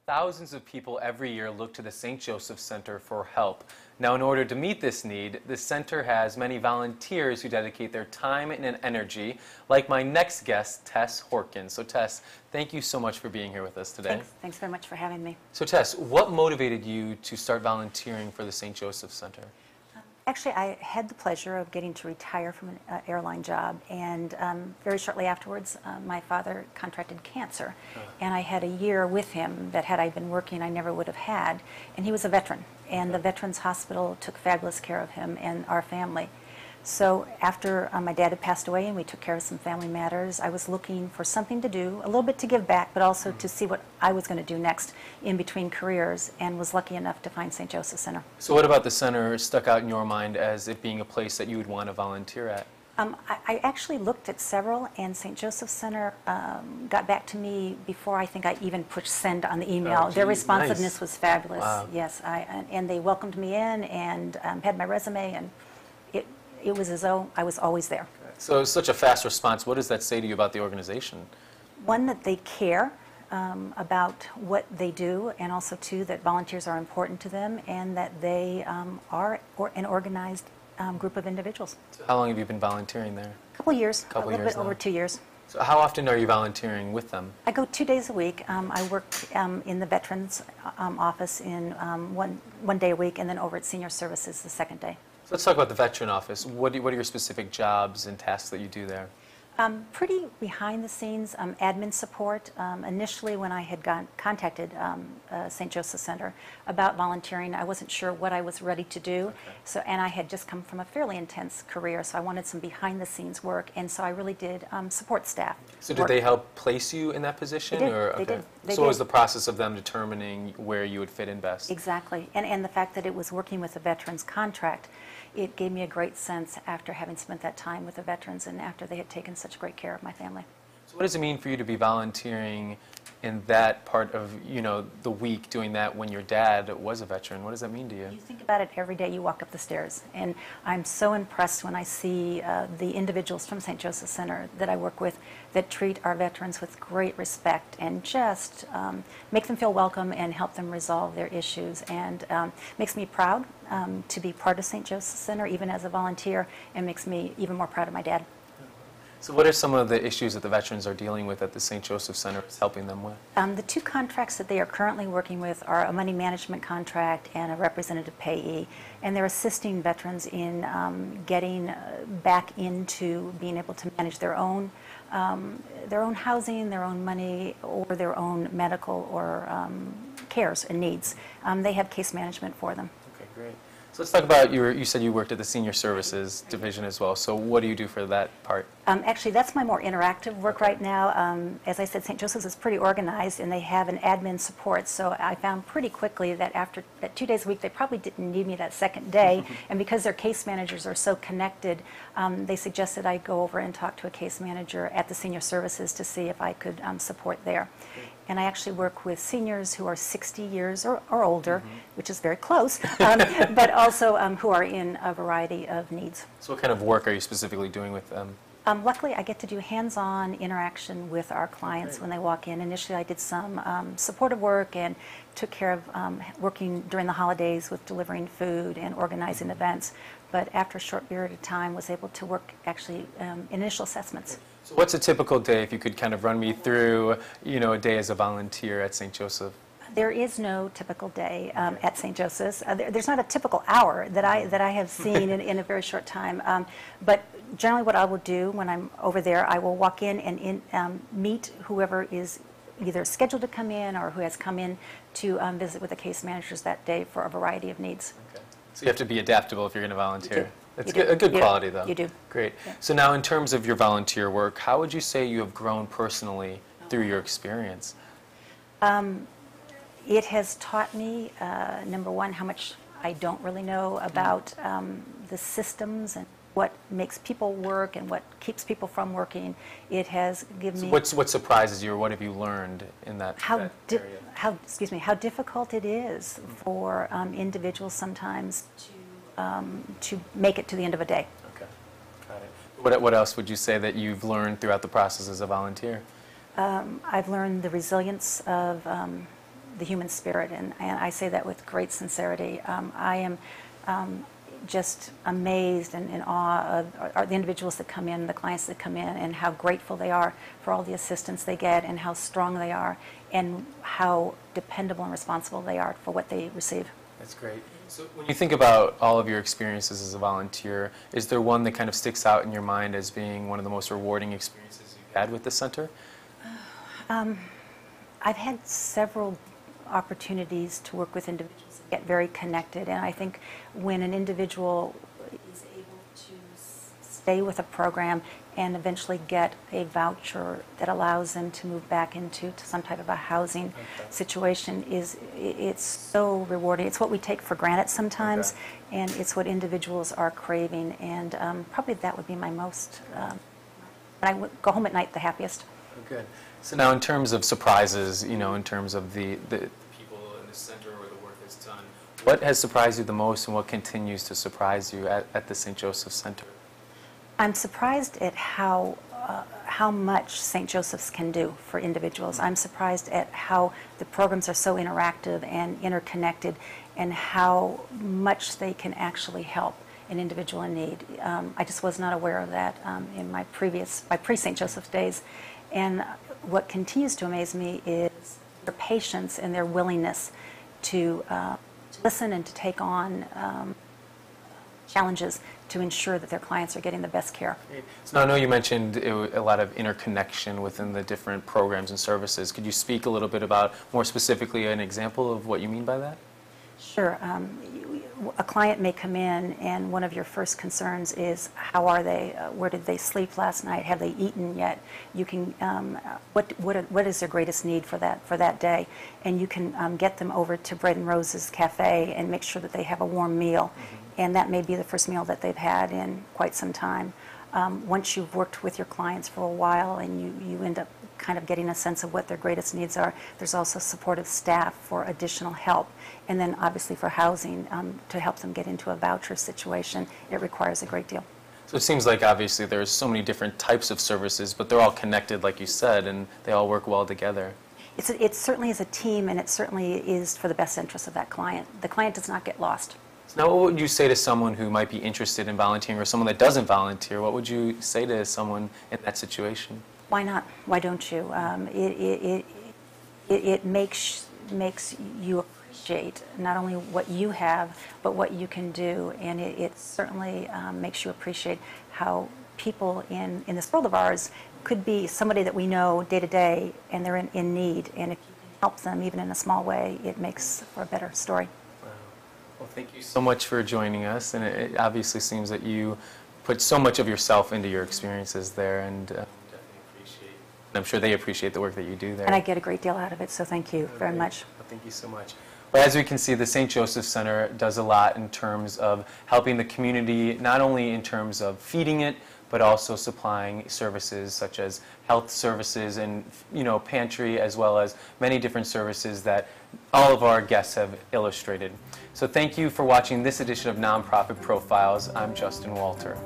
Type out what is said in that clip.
Thousands of people every year look to the St. Joseph Center for help. Now, in order to meet this need, the center has many volunteers who dedicate their time and energy, like my next guest, Tess Horkan. So, Tess, thank you so much for being here with us today. Thanks very much for having me. So, Tess, what motivated you to start volunteering for the St. Joseph Center? Actually, I had the pleasure of getting to retire from an airline job, and very shortly afterwards, my father contracted cancer, and I had a year with him that had I been working, I never would have had, and he was a veteran, and the Veterans Hospital took fabulous care of him and our family. So after my dad had passed away and we took care of some family matters, I was looking for something to do, a little bit to give back, but also to see what I was going to do next in between careers, and was lucky enough to find St. Joseph Center. So what about the center stuck out in your mind as it being a place that you would want to volunteer at? I actually looked at several, and St. Joseph Center got back to me before I think I even pushed send on the email. Their responsiveness was fabulous. Wow. Yes, and they welcomed me in and had my resume, and it was as though I was always there. So such a fast response. What does that say to you about the organization? One, that they care about what they do, and also, two, that volunteers are important to them, and that they are an organized group of individuals. So how long have you been volunteering there? A couple years, a little bit now. over 2 years. So how often are you volunteering with them? I go 2 days a week. I work in the Veterans office in one day a week, and then over at Senior Services the second day. So let's talk about the Veteran Office. What are your specific jobs and tasks that you do there? Pretty behind the scenes admin support. Initially, when I had contacted St. Joseph Center about volunteering, I wasn't sure what I was ready to do. Okay. And I had just come from a fairly intense career, so I wanted some behind the scenes work, and so I really did support staff. So did they help place you in that position? They did. Or, They did. So what was the process of them determining where you would fit in best? Exactly. And the fact that it was working with a veterans contract, it gave me a great sense after having spent that time with the veterans and after they had taken such great care of my family. So what does it mean for you to be volunteering in that part of, the week, doing that when your dad was a veteran? What does that mean to you? You think about it every day you walk up the stairs, and I'm so impressed when I see the individuals from St. Joseph Center that I work with that treat our veterans with great respect and just make them feel welcome and help them resolve their issues, and makes me proud to be part of St. Joseph Center, even as a volunteer, and makes me even more proud of my dad. So what are some of the issues that the veterans are dealing with that the St. Joseph Center is helping them with? The two contracts that they are currently working with are a money management contract and a representative payee, and they're assisting veterans in getting back into being able to manage their own housing, their own money, or their own medical or cares and needs. They have case management for them. Okay, great. So let's talk about you said you worked at the Senior Services Division as well. So what do you do for that part? Actually, that's my more interactive work right now. As I said, St. Joseph's is pretty organized, and they have an admin support. So I found pretty quickly that after 2 days a week, they probably didn't need me that second day. And because their case managers are so connected, they suggested I go over and talk to a case manager at the Senior Services to see if I could support there. And I actually work with seniors who are 60 years or older, which is very close, but also who are in a variety of needs. So what kind of work are you specifically doing with them? Luckily, I get to do hands-on interaction with our clients when they walk in. Initially, I did some supportive work and took care of working during the holidays with delivering food and organizing events. But after a short period of time, was able to work actually initial assessments. So what's a typical day, if you could kind of run me through, a day as a volunteer at St. Joseph? There is no typical day at St. Joseph's. There's not a typical hour that I have seen in a very short time. But generally what I will do when I'm over there, I will walk in and meet whoever is either scheduled to come in or who has come in to visit with the case managers that day for a variety of needs. Okay. So you have to be adaptable if you're going to volunteer. That's a good quality, though. You do. Great. Yeah. So now in terms of your volunteer work, how would you say you have grown personally through your experience? It has taught me, number one, how much I don't really know about the systems and what makes people work and what keeps people from working. It has given me... What surprises you, or what have you learned in that area? How difficult it is for individuals sometimes to make it to the end of a day. Okay, got it. What else would you say that you've learned throughout the process as a volunteer? I've learned the resilience of the human spirit, and I say that with great sincerity. I am just amazed and in awe of the individuals that come in, the clients that come in, and how grateful they are for all the assistance they get, and how strong they are, and how dependable and responsible they are for what they receive. That's great. So when you think about all of your experiences as a volunteer, is there one that kind of sticks out in your mind as being one of the most rewarding experiences you've had with the center? I've had several opportunities to work with individuals and get very connected, and I think when an individual is able to stay with a program and eventually get a voucher that allows them to move back into some type of a housing situation, it's so rewarding. It's what we take for granted sometimes, and it's what individuals are craving, and probably that would be my most, when I go home at night, the happiest. Oh, good. So now in terms of surprises, you know, in terms of the people in the center or the work that's done, what has surprised you the most and what continues to surprise you at the St. Joseph Center? I'm surprised at how much St. Joseph's can do for individuals. I'm surprised at how the programs are so interactive and interconnected, and how much they can actually help an individual in need. I just was not aware of that in my pre-St. Joseph's days. And what continues to amaze me is their patience and their willingness to listen and to take on challenges to ensure that their clients are getting the best care. So now I know you mentioned a lot of interconnection within the different programs and services. Could you speak a little bit about, more specifically, an example of what you mean by that? Sure. A client may come in and one of your first concerns is, how are they? Where did they sleep last night? Have they eaten yet? You can, what is their greatest need for that day? And you can get them over to Bread and Roses Cafe and make sure that they have a warm meal. And that may be the first meal that they've had in quite some time. Once you've worked with your clients for a while and you end up kind of getting a sense of what their greatest needs are, there's also supportive staff for additional help. And then obviously for housing, to help them get into a voucher situation, it requires a great deal. So it seems like obviously there's so many different types of services, but they're all connected, like you said, and they all work well together. It certainly is a team, and it certainly is for the best interest of that client. The client does not get lost. So now what would you say to someone who might be interested in volunteering, or someone that doesn't volunteer? What would you say to someone in that situation? Why not? Why don't you? It makes you appreciate not only what you have, but what you can do, and it certainly makes you appreciate how people in this world of ours could be somebody that we know day to day, and they're in need, and if you can help them even in a small way, it makes for a better story. Wow. Well, thank you so much for joining us, and it obviously seems that you put so much of yourself into your experiences there, and I'm sure they appreciate the work that you do there. And I get a great deal out of it, so thank you very much. Well, thank you so much. Well, as we can see, the St. Joseph Center does a lot in terms of helping the community, not only in terms of feeding it, but also supplying services such as health services and, pantry, as well as many different services that all of our guests have illustrated. So thank you for watching this edition of NonProfit Profiles. I'm Justin Walter.